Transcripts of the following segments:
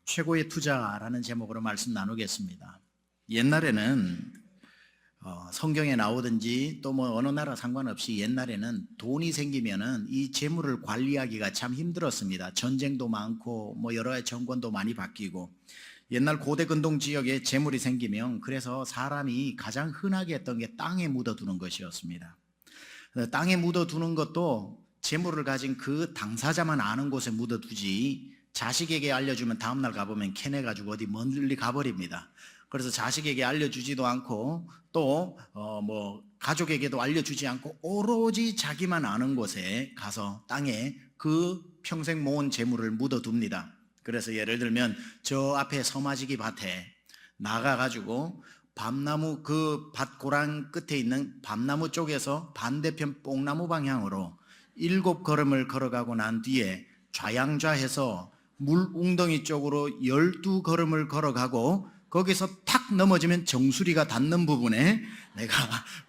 최고의 투자라는 제목으로 말씀 나누겠습니다. 옛날에는 성경에 나오든지 또 뭐 어느 나라 상관없이 옛날에는 돈이 생기면은 이 재물을 관리하기가 참 힘들었습니다. 전쟁도 많고 뭐 여러 가지 정권도 많이 바뀌고, 옛날 고대 근동 지역에 재물이 생기면 그래서 사람이 가장 흔하게 했던 게 땅에 묻어두는 것이었습니다. 땅에 묻어두는 것도 재물을 가진 그 당사자만 아는 곳에 묻어두지, 자식에게 알려주면 다음날 가보면 캐내가지고 어디 멀리 가버립니다. 그래서 자식에게 알려주지도 않고 또 가족에게도 알려주지 않고 오로지 자기만 아는 곳에 가서 땅에 그 평생 모은 재물을 묻어둡니다. 그래서 예를 들면 저 앞에 서마지기 밭에 나가가지고 밤나무 그 밭 고랑 끝에 있는 밤나무 쪽에서 반대편 뽕나무 방향으로 7걸음을 걸어가고 난 뒤에 좌양좌해서 물 웅덩이 쪽으로 12걸음을 걸어가고 거기서 탁 넘어지면 정수리가 닿는 부분에 내가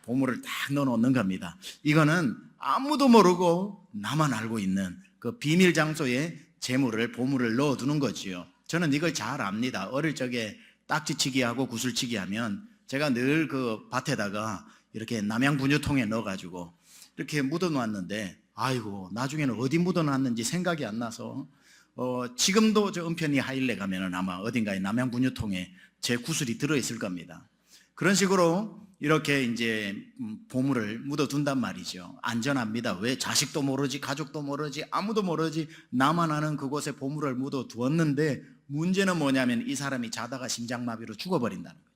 보물을 딱 넣어놓는 겁니다. 이거는 아무도 모르고 나만 알고 있는 그 비밀 장소에 재물을, 보물을 넣어두는 거지요. 저는 이걸 잘 압니다. 어릴 적에 딱지치기 하고 구슬치기 하면 제가 늘 그 밭에다가 이렇게 남양분유통에 넣어가지고 이렇게 묻어놨는데, 아이고 나중에는 어디 묻어놨는지 생각이 안 나서 지금도 저 은편이 하일레 가면은 아마 어딘가에 남양분유통에 제 구슬이 들어있을 겁니다. 그런 식으로 이렇게 이제 보물을 묻어둔단 말이죠. 안전합니다. 왜? 자식도 모르지, 가족도 모르지, 아무도 모르지, 나만 아는 그곳에 보물을 묻어두었는데, 문제는 뭐냐면 이 사람이 자다가 심장마비로 죽어버린다는 거죠.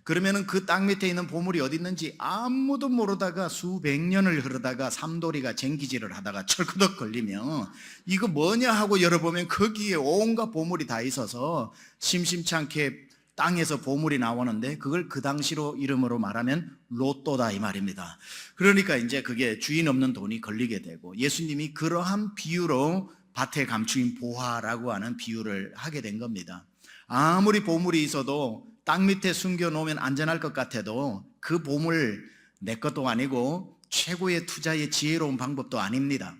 그러면은 그 땅 밑에 있는 보물이 어디 있는지 아무도 모르다가 수백 년을 흐르다가 삼돌이가 쟁기질을 하다가 철커덕 걸리면 이거 뭐냐 하고 열어보면 거기에 온갖 보물이 다 있어서 심심치 않게 땅에서 보물이 나오는데, 그걸 그 당시로 이름으로 말하면 로또다 이 말입니다. 그러니까 이제 그게 주인 없는 돈이 걸리게 되고, 예수님이 그러한 비유로 밭에 감추인 보화라고 하는 비유를 하게 된 겁니다. 아무리 보물이 있어도 땅 밑에 숨겨놓으면 안전할 것 같아도 그 보물 내 것도 아니고 최고의 투자의 지혜로운 방법도 아닙니다.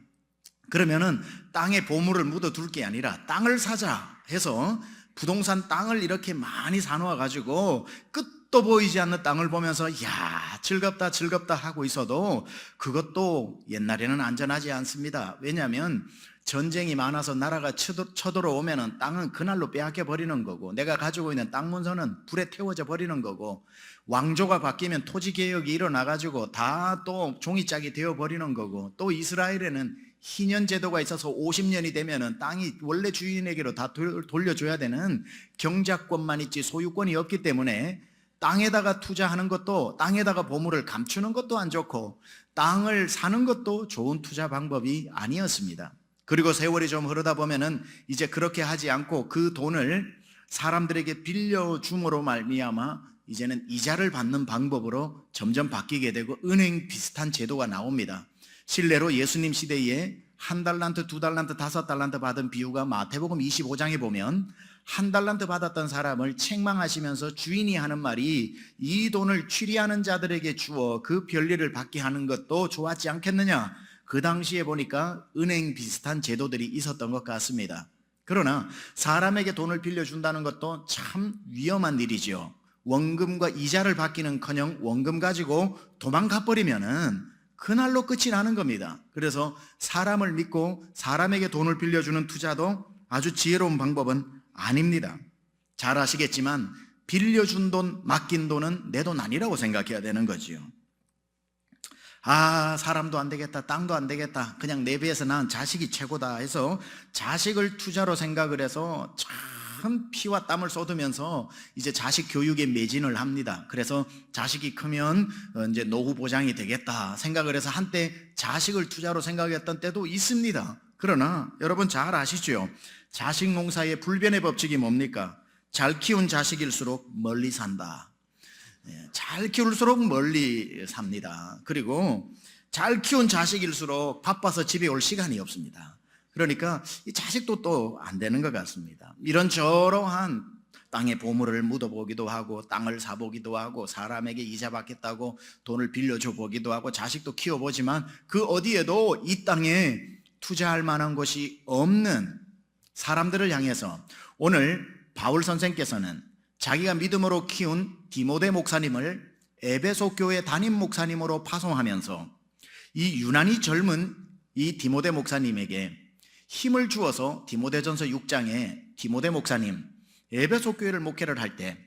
그러면은 땅에 보물을 묻어둘 게 아니라 땅을 사자 해서 부동산 땅을 이렇게 많이 사놓아가지고 끝도 보이지 않는 땅을 보면서 야 즐겁다 즐겁다 하고 있어도 그것도 옛날에는 안전하지 않습니다. 왜냐하면 전쟁이 많아서 나라가 쳐들어오면 땅은 그날로 빼앗겨 버리는 거고, 내가 가지고 있는 땅 문서는 불에 태워져 버리는 거고, 왕조가 바뀌면 토지개혁이 일어나가지고 다 또 종이짝이 되어 버리는 거고, 또 이스라엘에는 희년 제도가 있어서 50년이 되면은 땅이 원래 주인에게로 다 돌려줘야 되는 경작권만 있지 소유권이 없기 때문에 땅에다가 투자하는 것도, 땅에다가 보물을 감추는 것도 안 좋고 땅을 사는 것도 좋은 투자 방법이 아니었습니다. 그리고 세월이 좀 흐르다 보면은 이제 그렇게 하지 않고 그 돈을 사람들에게 빌려줌으로 말미암아 이제는 이자를 받는 방법으로 점점 바뀌게 되고 은행 비슷한 제도가 나옵니다. 실례로 예수님 시대에 1달란트, 2달란트, 5달란트 받은 비유가 마태복음 25장에 보면, 1달란트 받았던 사람을 책망하시면서 주인이 하는 말이 이 돈을 취리하는 자들에게 주어 그 별일을 받게 하는 것도 좋았지 않겠느냐. 그 당시에 보니까 은행 비슷한 제도들이 있었던 것 같습니다. 그러나 사람에게 돈을 빌려준다는 것도 참 위험한 일이죠. 원금과 이자를 받기는커녕 원금 가지고 도망가 버리면은 그날로 끝이 나는 겁니다. 그래서 사람을 믿고 사람에게 돈을 빌려주는 투자도 아주 지혜로운 방법은 아닙니다. 잘 아시겠지만 빌려준 돈, 맡긴 돈은 내 돈 아니라고 생각해야 되는 거지요. 사람도 안 되겠다, 땅도 안 되겠다, 그냥 내 배에서 낳은 자식이 최고다 해서 자식을 투자로 생각을 해서 참 피와 땀을 쏟으면서 이제 자식 교육에 매진을 합니다. 그래서 자식이 크면 이제 노후 보장이 되겠다 생각을 해서 한때 자식을 투자로 생각했던 때도 있습니다. 그러나 여러분 잘 아시죠? 자식 농사의 불변의 법칙이 뭡니까? 잘 키운 자식일수록 멀리 산다. 잘 키울수록 멀리 삽니다. 그리고 잘 키운 자식일수록 바빠서 집에 올 시간이 없습니다. 그러니까 이 자식도 또 안 되는 것 같습니다. 이런저러한 땅에 보물을 묻어보기도 하고 땅을 사보기도 하고 사람에게 이자 받겠다고 돈을 빌려줘 보기도 하고 자식도 키워보지만 그 어디에도 이 땅에 투자할 만한 것이 없는 사람들을 향해서 오늘 바울 선생께서는 자기가 믿음으로 키운 디모데 목사님을 에베소 교회 담임 목사님으로 파송하면서 이 유난히 젊은 이 디모데 목사님에게 힘을 주어서 디모데전서 6장에 디모데 목사님, 에베소 교회를 목회를 할 때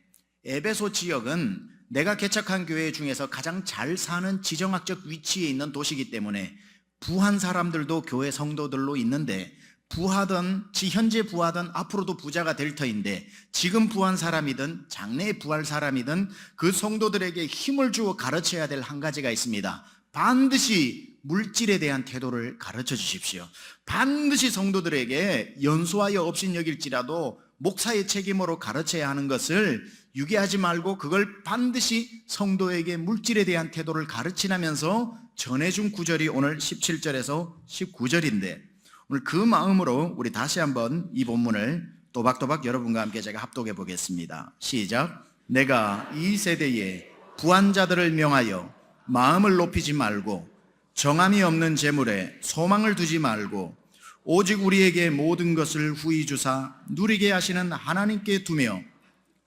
에베소 지역은 내가 개척한 교회 중에서 가장 잘 사는 지정학적 위치에 있는 도시이기 때문에 부한 사람들도 교회 성도들로 있는데 부하든 현재 부하든 앞으로도 부자가 될 터인데 지금 부한 사람이든 장래에 부할 사람이든 그 성도들에게 힘을 주어 가르쳐야 될 한 가지가 있습니다. 반드시 물질에 대한 태도를 가르쳐 주십시오. 반드시 성도들에게 연소하여 업신여길지라도 목사의 책임으로 가르쳐야 하는 것을 유기하지 말고 그걸 반드시 성도에게 물질에 대한 태도를 가르치면서 전해준 구절이 오늘 17절에서 19절인데 오늘 그 마음으로 우리 다시 한번 이 본문을 또박또박 여러분과 함께 제가 합독해 보겠습니다. 시작. 내가 이 세대에 부한 자들을 명하여 마음을 높이지 말고 정함이 없는 재물에 소망을 두지 말고 오직 우리에게 모든 것을 후히 주사 누리게 하시는 하나님께 두며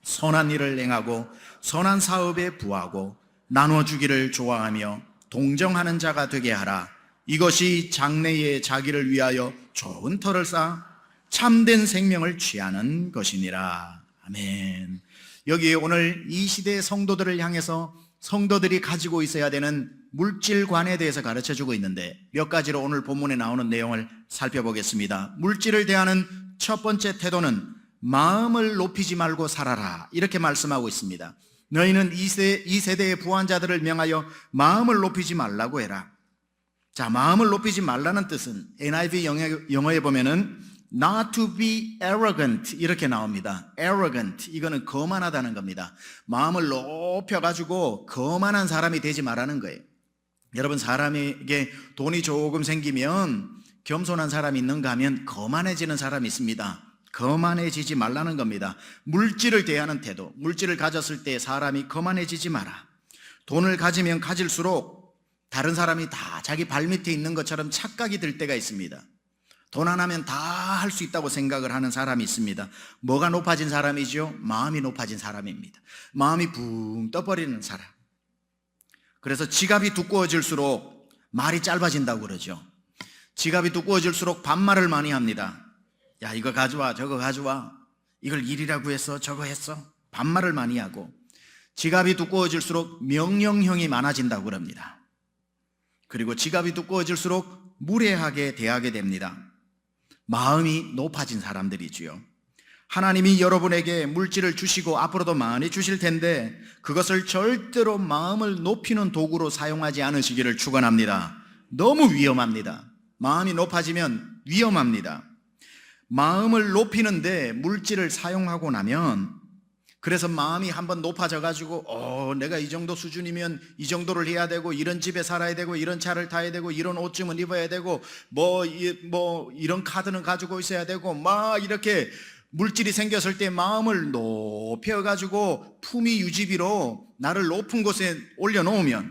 선한 일을 행하고 선한 사업에 부하고 나눠주기를 좋아하며 동정하는 자가 되게 하라. 이것이 장래에 자기를 위하여 좋은 터를 쌓아 참된 생명을 취하는 것이니라. 아멘. 여기 오늘 이 시대의 성도들을 향해서 성도들이 가지고 있어야 되는 물질관에 대해서 가르쳐주고 있는데 몇 가지로 오늘 본문에 나오는 내용을 살펴보겠습니다. 물질을 대하는 첫 번째 태도는 마음을 높이지 말고 살아라, 이렇게 말씀하고 있습니다. 너희는 이 세대의 부한 자들을 명하여 마음을 높이지 말라고 해라. 자, 마음을 높이지 말라는 뜻은 NIV 영어에 보면은 not to be arrogant 이렇게 나옵니다. arrogant, 이거는 거만하다는 겁니다. 마음을 높여가지고 거만한 사람이 되지 말라는 거예요. 여러분, 사람에게 돈이 조금 생기면 겸손한 사람이 있는가 하면 거만해지는 사람이 있습니다. 거만해지지 말라는 겁니다. 물질을 대하는 태도, 물질을 가졌을 때 사람이 거만해지지 마라. 돈을 가지면 가질수록 다른 사람이 다 자기 발밑에 있는 것처럼 착각이 들 때가 있습니다. 돈 하나면 다 할 수 있다고 생각을 하는 사람이 있습니다. 뭐가 높아진 사람이죠? 마음이 높아진 사람입니다. 마음이 붕 떠버리는 사람. 그래서 지갑이 두꺼워질수록 말이 짧아진다고 그러죠. 지갑이 두꺼워질수록 반말을 많이 합니다. 야, 이거 가져와, 저거 가져와, 이걸 일이라고 했어, 저거 했어, 반말을 많이 하고, 지갑이 두꺼워질수록 명령형이 많아진다고 그럽니다. 그리고 지갑이 두꺼워질수록 무례하게 대하게 됩니다. 마음이 높아진 사람들이지요. 하나님이 여러분에게 물질을 주시고 앞으로도 많이 주실 텐데 그것을 절대로 마음을 높이는 도구로 사용하지 않으시기를 축원합니다. 너무 위험합니다. 마음이 높아지면 위험합니다. 마음을 높이는데 물질을 사용하고 나면, 그래서 마음이 한번 높아져 가지고 내가 이 정도 수준이면 이 정도를 해야 되고, 이런 집에 살아야 되고, 이런 차를 타야 되고, 이런 옷쯤은 입어야 되고, 뭐 이런 카드는 가지고 있어야 되고, 막 이렇게 물질이 생겼을 때 마음을 높여 가지고 품위 유지비로 나를 높은 곳에 올려놓으면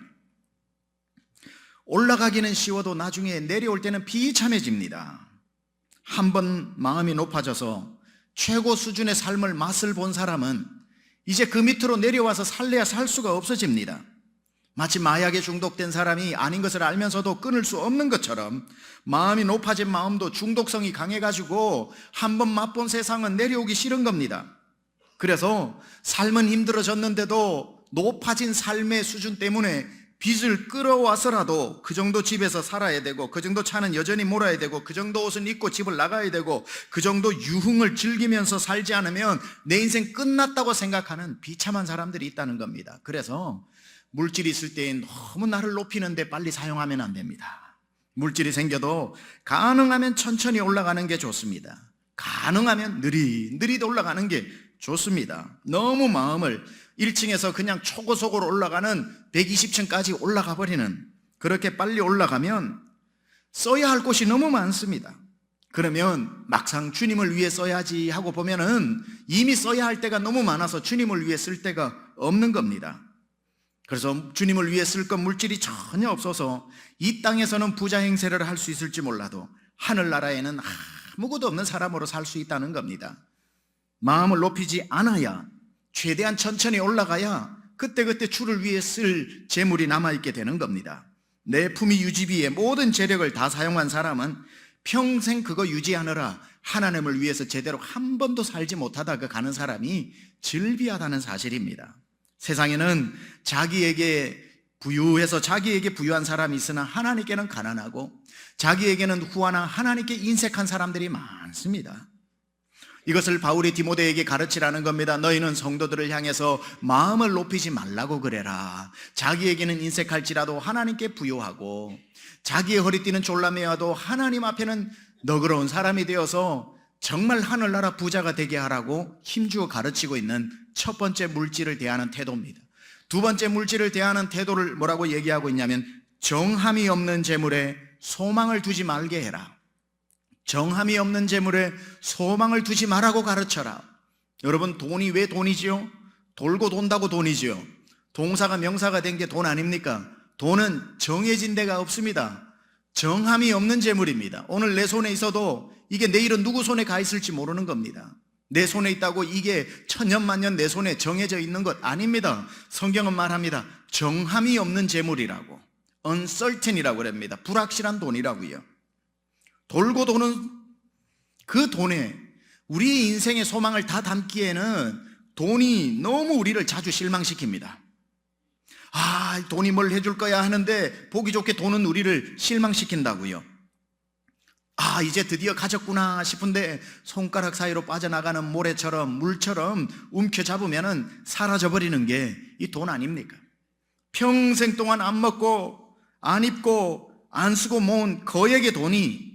올라가기는 쉬워도 나중에 내려올 때는 비참해집니다. 한번 마음이 높아져서 최고 수준의 삶을 맛을 본 사람은 이제 그 밑으로 내려와서 살래야 살 수가 없어집니다. 마치 마약에 중독된 사람이 아닌 것을 알면서도 끊을 수 없는 것처럼 마음이 높아진 마음도 중독성이 강해가지고 한번 맛본 세상은 내려오기 싫은 겁니다. 그래서 삶은 힘들어졌는데도 높아진 삶의 수준 때문에 빚을 끌어와서라도 그 정도 집에서 살아야 되고, 그 정도 차는 여전히 몰아야 되고, 그 정도 옷은 입고 집을 나가야 되고, 그 정도 유흥을 즐기면서 살지 않으면 내 인생 끝났다고 생각하는 비참한 사람들이 있다는 겁니다. 그래서 물질이 있을 때 너무 나를 높이는데 빨리 사용하면 안 됩니다. 물질이 생겨도 가능하면 천천히 올라가는 게 좋습니다. 가능하면 느릿느릿 올라가는 게 좋습니다. 너무 마음을 1층에서 그냥 초고속으로 올라가는 120층까지 올라가 버리는, 그렇게 빨리 올라가면 써야 할 곳이 너무 많습니다. 그러면 막상 주님을 위해 써야지 하고 보면은 이미 써야 할 때가 너무 많아서 주님을 위해 쓸 데가 없는 겁니다. 그래서 주님을 위해 쓸 것 물질이 전혀 없어서 이 땅에서는 부자 행세를 할 수 있을지 몰라도 하늘나라에는 아무것도 없는 사람으로 살 수 있다는 겁니다. 마음을 높이지 않아야, 최대한 천천히 올라가야 그때그때 주를 위해 쓸 재물이 남아있게 되는 겁니다. 내 품위 유지비에 모든 재력을 다 사용한 사람은 평생 그거 유지하느라 하나님을 위해서 제대로 한 번도 살지 못하다가 가는 사람이 즐비하다는 사실입니다. 세상에는 자기에게 부유해서 자기에게 부유한 사람이 있으나 하나님께는 가난하고, 자기에게는 후하나 하나님께 인색한 사람들이 많습니다. 이것을 바울이 디모데에게 가르치라는 겁니다. 너희는 성도들을 향해서 마음을 높이지 말라고 그래라. 자기에게는 인색할지라도 하나님께 부요하고, 자기의 허리띠는 졸라매어도 하나님 앞에는 너그러운 사람이 되어서 정말 하늘나라 부자가 되게 하라고 힘주어 가르치고 있는 첫 번째 물질을 대하는 태도입니다. 두 번째 물질을 대하는 태도를 뭐라고 얘기하고 있냐면, 정함이 없는 재물에 소망을 두지 말게 해라. 정함이 없는 재물에 소망을 두지 말라고 가르쳐라. 여러분, 돈이 왜 돈이지요? 돌고 돈다고 돈이지요. 동사가 명사가 된 게 돈 아닙니까? 돈은 정해진 데가 없습니다. 정함이 없는 재물입니다. 오늘 내 손에 있어도 이게 내일은 누구 손에 가 있을지 모르는 겁니다. 내 손에 있다고 이게 천년만년 내 손에 정해져 있는 것 아닙니다. 성경은 말합니다. 정함이 없는 재물이라고, uncertain이라고 그럽니다. 불확실한 돈이라고요. 돌고 도는 그 돈에 우리의 인생의 소망을 다 담기에는 돈이 너무 우리를 자주 실망시킵니다. 돈이 뭘 해줄 거야 하는데 보기 좋게 돈은 우리를 실망시킨다고요. 이제 드디어 가졌구나 싶은데 손가락 사이로 빠져나가는 모래처럼, 물처럼 움켜잡으면 사라져버리는 게 이 돈 아닙니까? 평생 동안 안 먹고 안 입고 안 쓰고 모은 거액의 돈이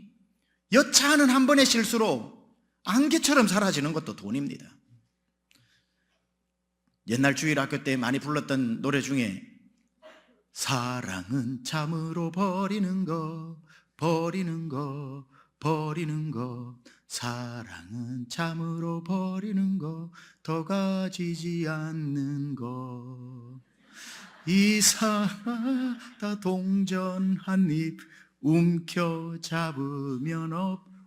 여차하는 한 번의 실수로 안개처럼 사라지는 것도 돈입니다. 옛날 주일학교 때 많이 불렀던 노래 중에 사랑은 참으로 버리는 거, 버리는 거, 버리는 것, 사랑은 참으로 버리는 것, 더 가지지 않는 것, 이상하다 동전 한 입 움켜잡으면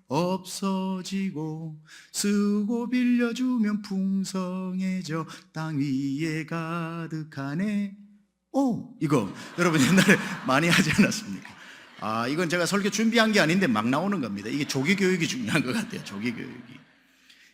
없어지고, 쓰고 빌려주면 풍성해져 땅 위에 가득하네. 이거 여러분 옛날에 많이 하지 않았습니까? 이건 제가 설교 준비한 게 아닌데 막 나오는 겁니다. 이게 조기교육이 중요한 것 같아요. 조기교육이.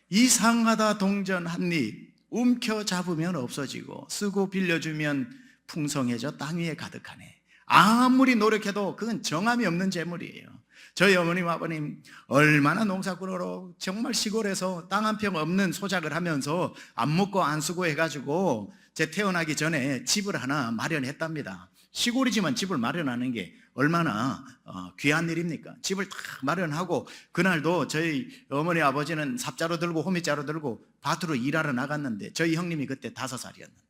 이상하다 동전 한 입 움켜잡으면 없어지고, 쓰고 빌려주면 풍성해져 땅 위에 가득하네. 아무리 노력해도 그건 정함이 없는 재물이에요. 저희 어머님 아버님 얼마나 농사꾼으로 정말 시골에서 땅 한 평 없는 소작을 하면서 안 먹고 안 쓰고 해가지고 제 태어나기 전에 집을 하나 마련했답니다. 시골이지만 집을 마련하는 게 얼마나 귀한 일입니까? 집을 딱 마련하고, 그날도 저희 어머니 아버지는 삽자루 들고 호미자루 들고 밭으로 일하러 나갔는데, 저희 형님이 그때 5살이었는데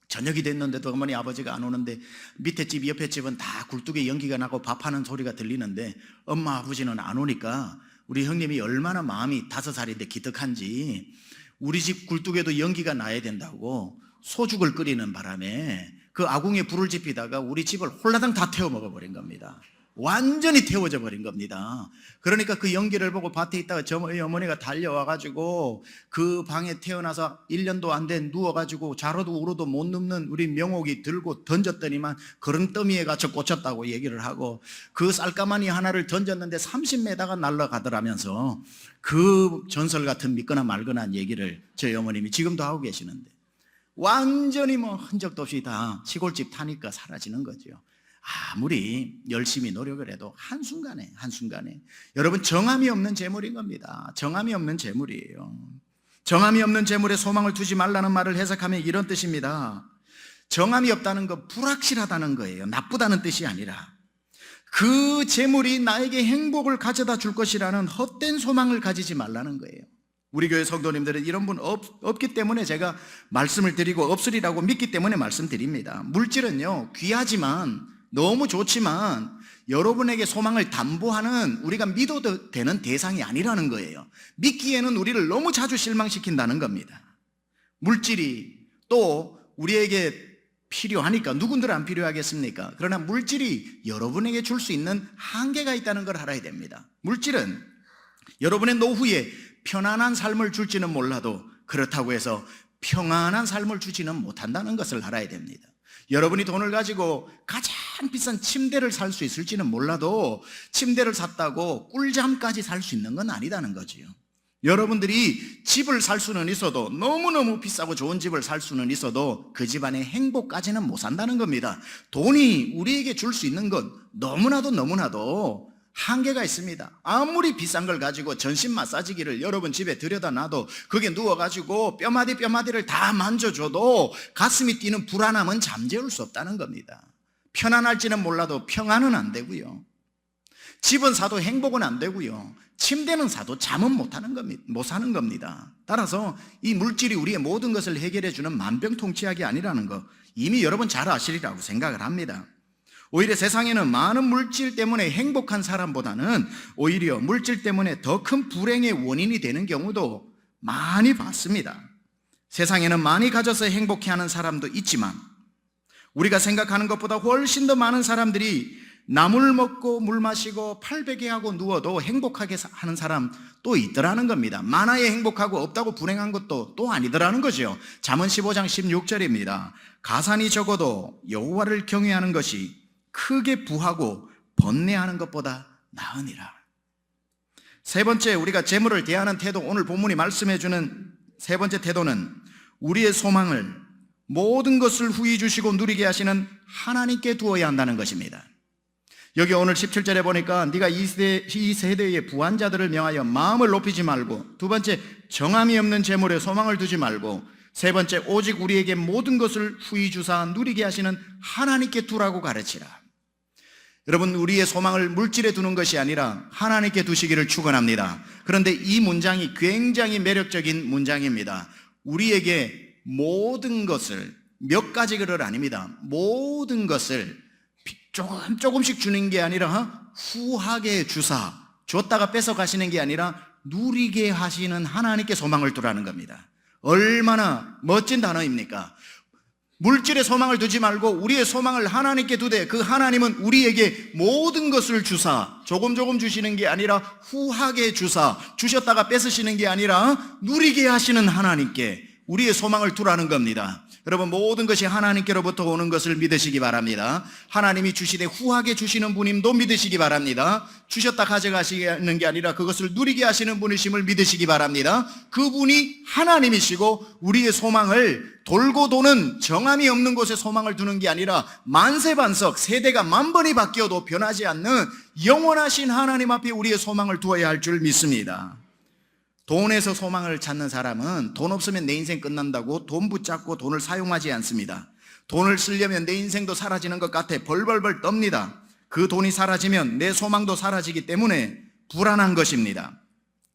저녁이 됐는데도 어머니 아버지가 안 오는데, 밑에 집 옆에 집은 다 굴뚝에 연기가 나고 밥하는 소리가 들리는데 엄마 아버지는 안 오니까 우리 형님이 얼마나 마음이 5살인데 기특한지, 우리 집 굴뚝에도 연기가 나야 된다고 소죽을 끓이는 바람에 그 아궁이에 불을 지피다가 우리 집을 홀라당 다 태워 먹어버린 겁니다. 완전히 태워져 버린 겁니다. 그러니까 그 연기를 보고 밭에 있다가 저희 어머니가 달려와가지고 그 방에 태어나서 1년도 안 된 누워가지고 자로도 우로도 못 눕는 우리 명옥이 들고 던졌더니만 거름더미에 갇혀 꽂혔다고 얘기를 하고, 그 쌀가마니 하나를 던졌는데 30m가 날아가더라면서 그 전설 같은 믿거나 말거나 얘기를 저희 어머님이 지금도 하고 계시는데, 완전히 흔적도 없이 다 시골집 타니까 사라지는 거죠. 아무리 열심히 노력을 해도 한순간에 여러분, 정함이 없는 재물인 겁니다. 정함이 없는 재물이에요. 정함이 없는 재물에 소망을 두지 말라는 말을 해석하면 이런 뜻입니다. 정함이 없다는 거, 불확실하다는 거예요. 나쁘다는 뜻이 아니라 그 재물이 나에게 행복을 가져다 줄 것이라는 헛된 소망을 가지지 말라는 거예요. 우리 교회 성도님들은 이런 분 없기 때문에 제가 말씀을 드리고, 없으리라고 믿기 때문에 말씀드립니다. 물질은요, 귀하지만 너무 좋지만 여러분에게 소망을 담보하는, 우리가 믿어도 되는 대상이 아니라는 거예요. 믿기에는 우리를 너무 자주 실망시킨다는 겁니다. 물질이 또 우리에게 필요하니까, 누군들 안 필요하겠습니까? 그러나 물질이 여러분에게 줄 수 있는 한계가 있다는 걸 알아야 됩니다. 물질은 여러분의 노후에 편안한 삶을 줄지는 몰라도 그렇다고 해서 평안한 삶을 주지는 못한다는 것을 알아야 됩니다. 여러분이 돈을 가지고 가장 비싼 침대를 살 수 있을지는 몰라도 침대를 샀다고 꿀잠까지 살 수 있는 건 아니다는 거지요. 여러분들이 집을 살 수는 있어도, 너무너무 비싸고 좋은 집을 살 수는 있어도 그 집안의 행복까지는 못 산다는 겁니다. 돈이 우리에게 줄 수 있는 건 너무나도 한계가 있습니다. 아무리 비싼 걸 가지고 전신 마사지기를 여러분 집에 들여다 놔도 그게 누워가지고 뼈마디를 다 만져줘도 가슴이 뛰는 불안함은 잠재울 수 없다는 겁니다. 편안할지는 몰라도 평안은 안 되고요, 집은 사도 행복은 안 되고요, 침대는 사도 잠은 못 사는 겁니다. 따라서 이 물질이 우리의 모든 것을 해결해주는 만병통치약이 아니라는 거 이미 여러분 잘 아시리라고 생각을 합니다. 오히려 세상에는 많은 물질 때문에 행복한 사람보다는 오히려 물질 때문에 더 큰 불행의 원인이 되는 경우도 많이 봤습니다. 세상에는 많이 가져서 행복해하는 사람도 있지만 우리가 생각하는 것보다 훨씬 더 많은 사람들이 나물 먹고 물 마시고 팔베개하고 누워도 행복하게 하는 사람 또 있더라는 겁니다. 많아야 행복하고 없다고 불행한 것도 또 아니더라는 거죠. 잠언 15장 16절입니다. 가산이 적어도 여호와를 경외하는 것이 크게 부하고 번뇌하는 것보다 나으니라. 세 번째, 우리가 재물을 대하는 태도, 오늘 본문이 말씀해 주는 세 번째 태도는 우리의 소망을 모든 것을 후히 주시고 누리게 하시는 하나님께 두어야 한다는 것입니다. 여기 오늘 17절에 보니까 네가 이 세대의 부한자들을 명하여 마음을 높이지 말고, 두 번째, 정함이 없는 재물에 소망을 두지 말고, 세 번째, 오직 우리에게 모든 것을 후히 주사 누리게 하시는 하나님께 두라고 가르치라. 여러분, 우리의 소망을 물질에 두는 것이 아니라 하나님께 두시기를 축원합니다. 그런데 이 문장이 굉장히 매력적인 문장입니다. 우리에게 모든 것을, 몇 가지 글을 아닙니다, 모든 것을 조금씩 주는 게 아니라 후하게 주사, 줬다가 뺏어 가시는 게 아니라 누리게 하시는 하나님께 소망을 두라는 겁니다. 얼마나 멋진 단어입니까? 물질에 소망을 두지 말고 우리의 소망을 하나님께 두되 그 하나님은 우리에게 모든 것을 주사, 조금 주시는 게 아니라 후하게 주사, 주셨다가 뺏으시는 게 아니라 누리게 하시는 하나님께 우리의 소망을 두라는 겁니다. 여러분, 모든 것이 하나님께로부터 오는 것을 믿으시기 바랍니다. 하나님이 주시되 후하게 주시는 분임도 믿으시기 바랍니다. 주셨다 가져가시는 게 아니라 그것을 누리게 하시는 분이심을 믿으시기 바랍니다. 그분이 하나님이시고 우리의 소망을 돌고 도는 정함이 없는 곳에 소망을 두는 게 아니라 만세반석, 세대가 만번이 바뀌어도 변하지 않는 영원하신 하나님 앞에 우리의 소망을 두어야 할 줄 믿습니다. 돈에서 소망을 찾는 사람은 돈 없으면 내 인생 끝난다고 돈 붙잡고 돈을 사용하지 않습니다. 돈을 쓰려면 내 인생도 사라지는 것 같아 벌벌벌 떱니다. 그 돈이 사라지면 내 소망도 사라지기 때문에 불안한 것입니다.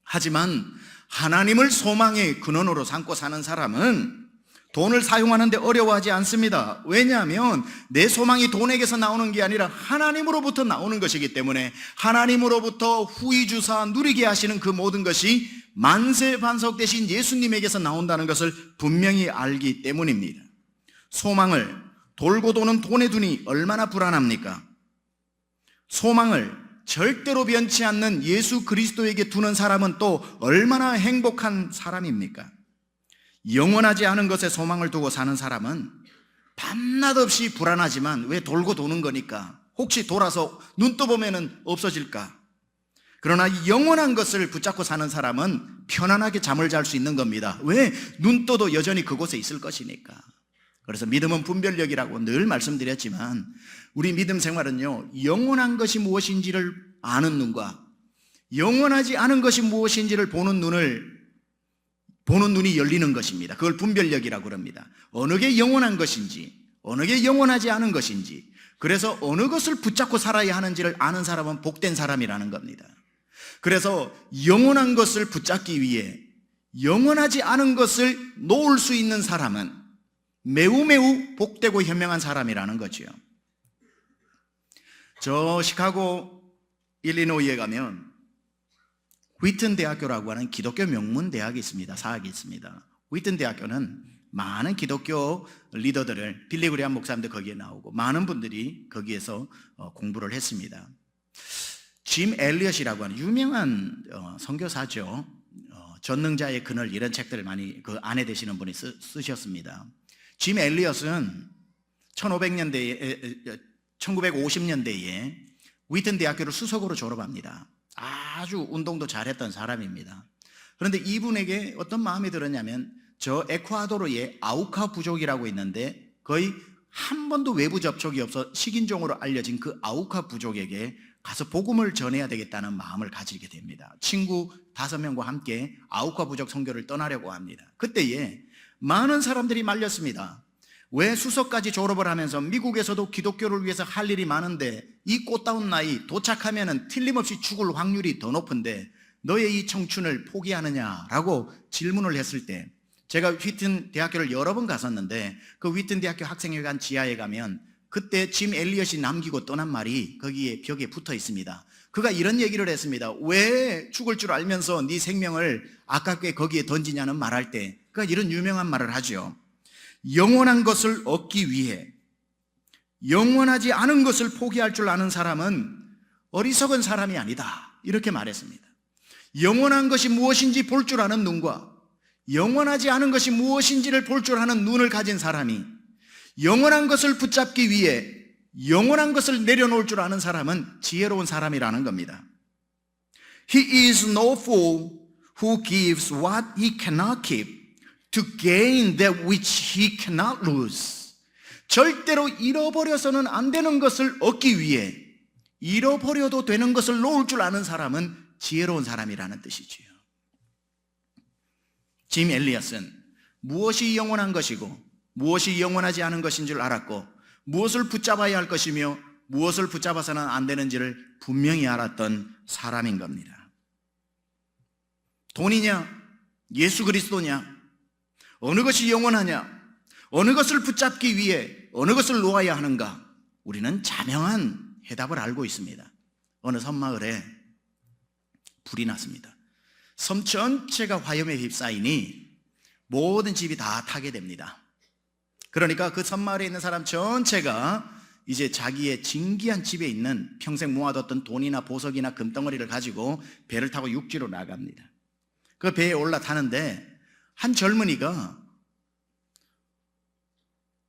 하지만 하나님을 소망의 근원으로 삼고 사는 사람은 돈을 사용하는데 어려워하지 않습니다. 왜냐하면 내 소망이 돈에게서 나오는 게 아니라 하나님으로부터 나오는 것이기 때문에 하나님으로부터 후히 주사 누리게 하시는 그 모든 것이 만세반석 대신 예수님에게서 나온다는 것을 분명히 알기 때문입니다. 소망을 돌고 도는 돈에 두니 얼마나 불안합니까? 소망을 절대로 변치 않는 예수 그리스도에게 두는 사람은 또 얼마나 행복한 사람입니까? 영원하지 않은 것에 소망을 두고 사는 사람은 밤낮 없이 불안하지만, 왜 돌고 도는 거니까 혹시 돌아서 눈 떠보면 없어질까? 그러나 영원한 것을 붙잡고 사는 사람은 편안하게 잠을 잘 수 있는 겁니다. 왜? 눈 떠도 여전히 그곳에 있을 것이니까. 그래서 믿음은 분별력이라고 늘 말씀드렸지만 우리 믿음 생활은요, 영원한 것이 무엇인지를 아는 눈과 영원하지 않은 것이 무엇인지를 보는 눈이 열리는 것입니다. 그걸 분별력이라고 그럽니다. 어느 게 영원한 것인지, 어느 게 영원하지 않은 것인지, 그래서 어느 것을 붙잡고 살아야 하는지를 아는 사람은 복된 사람이라는 겁니다. 그래서 영원한 것을 붙잡기 위해 영원하지 않은 것을 놓을 수 있는 사람은 매우 복되고 현명한 사람이라는 거죠. 저 시카고 일리노이에 가면 휘튼 대학교라고 하는 기독교 명문 대학이 있습니다. 사학이 있습니다. 휘튼 대학교는 많은 기독교 리더들을, 빌리그레암 목사님도 거기에 나오고 많은 분들이 거기에서 공부를 했습니다. 짐 엘리엇이라고 하는 유명한 선교사죠. 전능자의 그늘 이런 책들을 많이 그 아내 되시는 분이 쓰셨습니다. 짐 엘리엇은 1950년대에 위튼 대학교를 수석으로 졸업합니다. 아주 운동도 잘했던 사람입니다. 그런데 이분에게 어떤 마음이 들었냐면 저 에콰도르의 아우카 부족이라고 있는데 거의 한 번도 외부 접촉이 없어 식인종으로 알려진 그 아우카 부족에게 가서 복음을 전해야 되겠다는 마음을 가지게 됩니다. 친구 5명과 함께 아우카 부족 선교를 떠나려고 합니다. 그때에 많은 사람들이 말렸습니다. 왜 수석까지 졸업을 하면서 미국에서도 기독교를 위해서 할 일이 많은데 이 꽃다운 나이 도착하면은 틀림없이 죽을 확률이 더 높은데 너의 이 청춘을 포기하느냐라고 질문을 했을 때 제가 휘튼 대학교를 여러 번 갔었는데 그 휘튼 대학교 학생회관 지하에 가면 그때 짐 엘리엇이 남기고 떠난 말이 거기에 벽에 붙어 있습니다. 그가 이런 얘기를 했습니다. 왜 죽을 줄 알면서 네 생명을 아깝게 거기에 던지냐는 말할 때 그가 이런 유명한 말을 하죠. 영원한 것을 얻기 위해 영원하지 않은 것을 포기할 줄 아는 사람은 어리석은 사람이 아니다. 이렇게 말했습니다. 영원한 것이 무엇인지 볼 줄 아는 눈과 영원하지 않은 것이 무엇인지를 볼 줄 아는 눈을 가진 사람이 영원한 것을 붙잡기 위해 영원한 것을 내려놓을 줄 아는 사람은 지혜로운 사람이라는 겁니다. He is no fool who gives what he cannot keep to gain that which he cannot lose. 절대로 잃어버려서는 안 되는 것을 얻기 위해 잃어버려도 되는 것을 놓을 줄 아는 사람은 지혜로운 사람이라는 뜻이지요. 짐 엘리엇은 무엇이 영원한 것이고 무엇이 영원하지 않은 것인 줄 알았고 무엇을 붙잡아야 할 것이며 무엇을 붙잡아서는 안 되는지를 분명히 알았던 사람인 겁니다. 돈이냐 예수 그리스도냐 어느 것이 영원하냐 어느 것을 붙잡기 위해 어느 것을 놓아야 하는가 우리는 자명한 해답을 알고 있습니다. 어느 섬마을에 불이 났습니다. 섬 전체가 화염에 휩싸이니 모든 집이 다 타게 됩니다. 그러니까 그 섬마을에 있는 사람 전체가 이제 자기의 진귀한 집에 있는 평생 모아뒀던 돈이나 보석이나 금덩어리를 가지고 배를 타고 육지로 나갑니다. 그 배에 올라타는데 한 젊은이가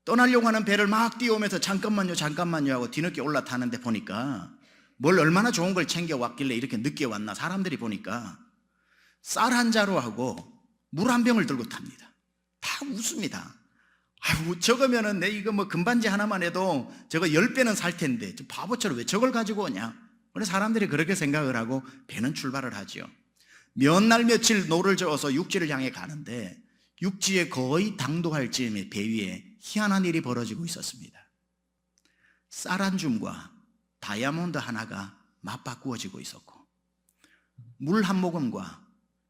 떠나려고 하는 배를 막 띄우면서 잠깐만요 하고 뒤늦게 올라타는데 보니까 뭘 얼마나 좋은 걸 챙겨왔길래 이렇게 늦게 왔나 사람들이 보니까 쌀 한 자루하고 물 한 병을 들고 탑니다. 다 웃습니다. 아이고 저거면은 내 이거 뭐 금반지 하나만 해도 저거 10배는 살 텐데 저 바보처럼 왜 저걸 가지고 오냐. 그래서 사람들이 그렇게 생각을 하고 배는 출발을 하죠. 몇 날 며칠 노를 저어서 육지를 향해 가는데 육지에 거의 당도할 즈음에 배 위에 희한한 일이 벌어지고 있었습니다. 쌀 한 줌과 다이아몬드 하나가 맞바꾸어지고 있었고 물 한 모금과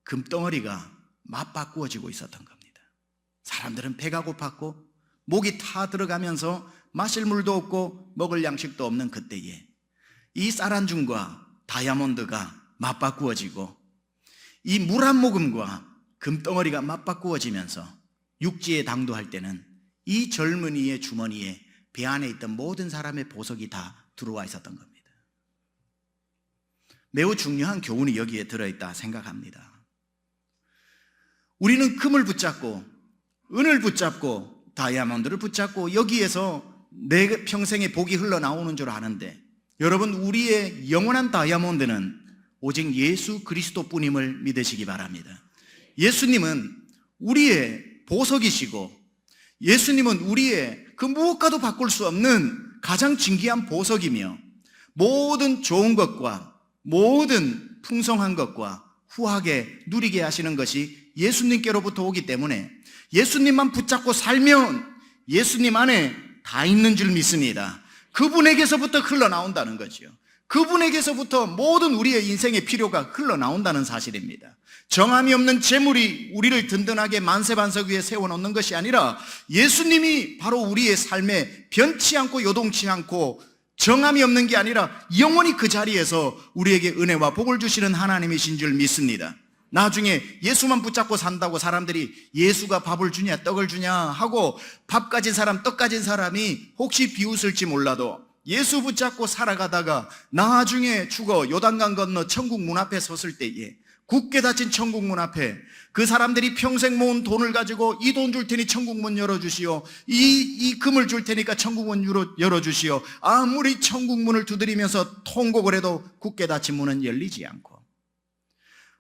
금덩어리가 맞바꾸어지고 있었던 겁니다. 사람들은 배가 고팠고 목이 타 들어가면서 마실 물도 없고 먹을 양식도 없는 그때에 이 쌀 한 줌과 다이아몬드가 맞바꾸어지고 이 물 한 모금과 금덩어리가 맞바꾸어지면서 육지에 당도할 때는 이 젊은이의 주머니에 배 안에 있던 모든 사람의 보석이 다 들어와 있었던 겁니다. 매우 중요한 교훈이 여기에 들어있다 생각합니다. 우리는 금을 붙잡고 은을 붙잡고 다이아몬드를 붙잡고 여기에서 내 평생의 복이 흘러나오는 줄 아는데 여러분 우리의 영원한 다이아몬드는 오직 예수 그리스도뿐임을 믿으시기 바랍니다. 예수님은 우리의 보석이시고 예수님은 우리의 그 무엇과도 바꿀 수 없는 가장 진귀한 보석이며 모든 좋은 것과 모든 풍성한 것과 후하게 누리게 하시는 것이 예수님께로부터 오기 때문에 예수님만 붙잡고 살면 예수님 안에 다 있는 줄 믿습니다. 그분에게서부터 흘러나온다는 거죠. 그분에게서부터 모든 우리의 인생의 필요가 흘러나온다는 사실입니다. 정함이 없는 재물이 우리를 든든하게 만세반석 위에 세워놓는 것이 아니라 예수님이 바로 우리의 삶에 변치 않고 요동치 않고 정함이 없는 게 아니라 영원히 그 자리에서 우리에게 은혜와 복을 주시는 하나님이신 줄 믿습니다. 나중에 예수만 붙잡고 산다고 사람들이 예수가 밥을 주냐 떡을 주냐 하고 밥 가진 사람 떡 가진 사람이 혹시 비웃을지 몰라도 예수 붙잡고 살아가다가 나중에 죽어 요단강 건너 천국 문 앞에 섰을 때에, 굳게 닫힌 천국 문 앞에 그 사람들이 평생 모은 돈을 가지고 이 돈 줄 테니 천국 문 열어주시오, 이 금을 줄 테니까 천국 문 열어주시오, 아무리 천국 문을 두드리면서 통곡을 해도 굳게 닫힌 문은 열리지 않고,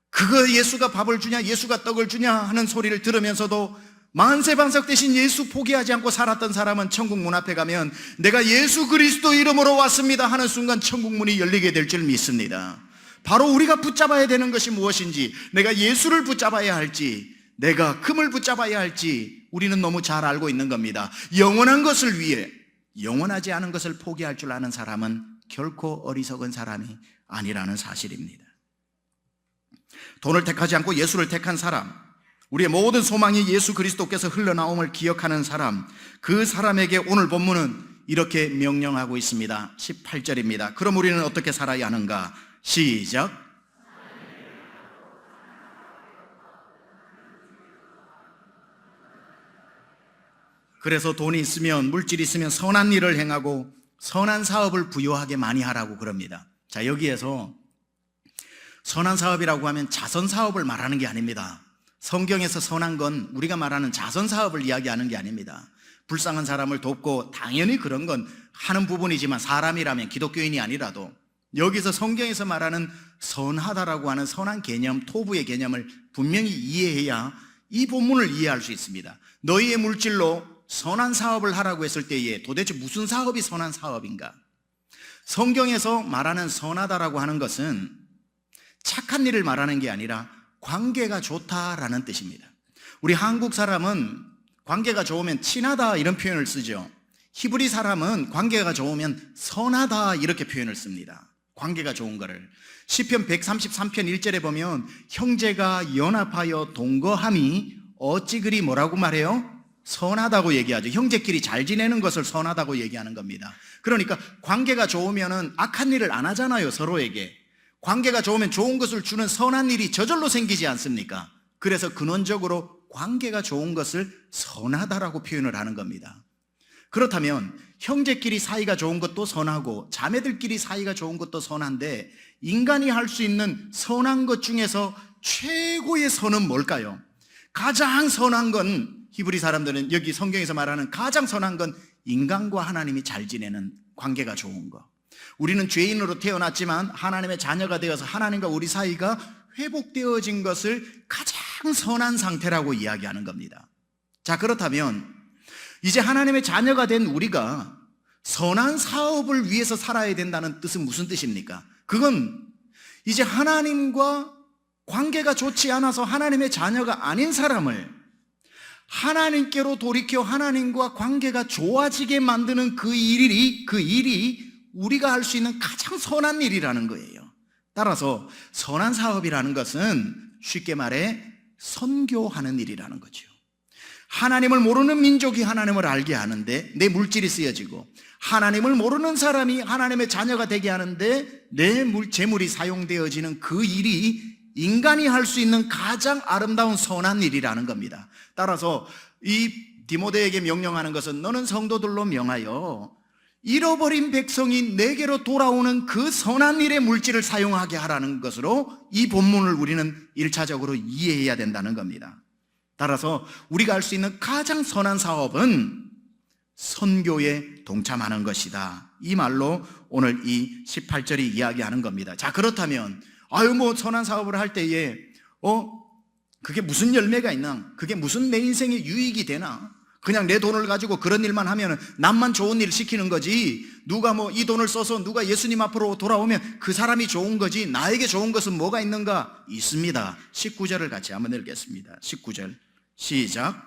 그거 예수가 밥을 주냐, 예수가 떡을 주냐 하는 소리를 들으면서도 만세반석 대신 예수 포기하지 않고 살았던 사람은 천국 문 앞에 가면 내가 예수 그리스도 이름으로 왔습니다 하는 순간 천국 문이 열리게 될 줄 믿습니다. 바로 우리가 붙잡아야 되는 것이 무엇인지, 내가 예수를 붙잡아야 할지, 내가 금을 붙잡아야 할지 우리는 너무 잘 알고 있는 겁니다. 영원한 것을 위해 영원하지 않은 것을 포기할 줄 아는 사람은 결코 어리석은 사람이 아니라는 사실입니다. 돈을 택하지 않고 예수를 택한 사람, 우리의 모든 소망이 예수 그리스도께서 흘러나옴을 기억하는 사람, 그 사람에게 오늘 본문은 이렇게 명령하고 있습니다. 18절입니다. 그럼 우리는 어떻게 살아야 하는가? 시작. 그래서 돈이 있으면, 물질이 있으면 선한 일을 행하고 선한 사업을 부요하게 많이 하라고 그럽니다. 자, 여기에서 선한 사업이라고 하면 자선 사업을 말하는 게 아닙니다. 성경에서 선한 건 우리가 말하는 자선 사업을 이야기하는 게 아닙니다. 불쌍한 사람을 돕고 당연히 그런 건 하는 부분이지만, 사람이라면, 기독교인이 아니라도 여기서 성경에서 말하는 선하다라고 하는 선한 개념, 토부의 개념을 분명히 이해해야 이 본문을 이해할 수 있습니다. 너희의 물질로 선한 사업을 하라고 했을 때에 도대체 무슨 사업이 선한 사업인가? 성경에서 말하는 선하다라고 하는 것은 착한 일을 말하는 게 아니라 관계가 좋다라는 뜻입니다. 우리 한국 사람은 관계가 좋으면 친하다 이런 표현을 쓰죠. 히브리 사람은 관계가 좋으면 선하다 이렇게 표현을 씁니다. 관계가 좋은 거를. 시편 133편 1절에 보면 형제가 연합하여 동거함이 어찌 그리 뭐라고 말해요? 선하다고 얘기하죠. 형제끼리 잘 지내는 것을 선하다고 얘기하는 겁니다. 그러니까 관계가 좋으면 악한 일을 안 하잖아요, 서로에게. 관계가 좋으면 좋은 것을 주는 선한 일이 저절로 생기지 않습니까? 그래서 근원적으로 관계가 좋은 것을 선하다라고 표현을 하는 겁니다. 그렇다면 형제끼리 사이가 좋은 것도 선하고 자매들끼리 사이가 좋은 것도 선한데, 인간이 할 수 있는 선한 것 중에서 최고의 선은 뭘까요? 가장 선한 건, 히브리 사람들은 여기 성경에서 말하는 가장 선한 건 인간과 하나님이 잘 지내는 관계가 좋은 거. 우리는 죄인으로 태어났지만 하나님의 자녀가 되어서 하나님과 우리 사이가 회복되어진 것을 가장 선한 상태라고 이야기하는 겁니다. 자, 그렇다면 이제 하나님의 자녀가 된 우리가 선한 사업을 위해서 살아야 된다는 뜻은 무슨 뜻입니까? 그건 이제 하나님과 관계가 좋지 않아서 하나님의 자녀가 아닌 사람을 하나님께로 돌이켜 하나님과 관계가 좋아지게 만드는 그 일이 우리가 할 수 있는 가장 선한 일이라는 거예요. 따라서 선한 사업이라는 것은 쉽게 말해 선교하는 일이라는 거죠. 하나님을 모르는 민족이 하나님을 알게 하는데 내 물질이 쓰여지고, 하나님을 모르는 사람이 하나님의 자녀가 되게 하는데 내 재물이 사용되어지는 그 일이 인간이 할 수 있는 가장 아름다운 선한 일이라는 겁니다. 따라서 이 디모데에게 명령하는 것은 너는 성도들로 명하여 잃어버린 백성이 내게로 돌아오는 그 선한 일의 물질을 사용하게 하라는 것으로 이 본문을 우리는 1차적으로 이해해야 된다는 겁니다. 따라서 우리가 할 수 있는 가장 선한 사업은 선교에 동참하는 것이다. 이 말로 오늘 이 18절이 이야기하는 겁니다. 자, 그렇다면 선한 사업을 할 때에 그게 무슨 열매가 있나? 그게 무슨 내 인생에 유익이 되나? 그냥 내 돈을 가지고 그런 일만 하면 남만 좋은 일 시키는 거지, 누가 이 돈을 써서 누가 예수님 앞으로 돌아오면 그 사람이 좋은 거지, 나에게 좋은 것은 뭐가 있는가? 있습니다. 19절을 같이 한번 읽겠습니다. 19절 시작.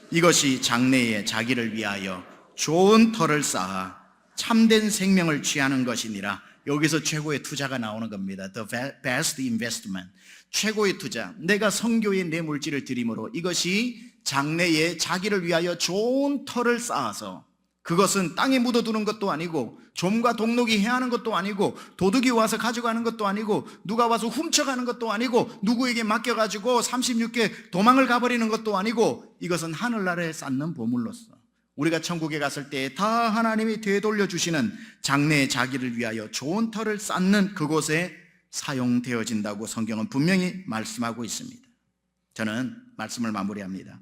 이것이 장래에 자기를 위하여 좋은 터를 쌓아 참된 생명을 취하는 것이니라. 여기서 최고의 투자가 나오는 겁니다. The best investment. 최고의 투자. 내가 선교에 내 물질을 드림으로 이것이 장래에 자기를 위하여 좋은 터를 쌓아서, 그것은 땅에 묻어두는 것도 아니고 좀과 동록이 해하는 것도 아니고 도둑이 와서 가져가는 것도 아니고 누가 와서 훔쳐가는 것도 아니고 누구에게 맡겨가지고 36개 도망을 가버리는 것도 아니고, 이것은 하늘나라에 쌓는 보물로서 우리가 천국에 갔을 때 다 하나님이 되돌려 주시는 장래의 자기를 위하여 좋은 터를 쌓는 그곳에 사용되어진다고 성경은 분명히 말씀하고 있습니다. 저는 말씀을 마무리합니다.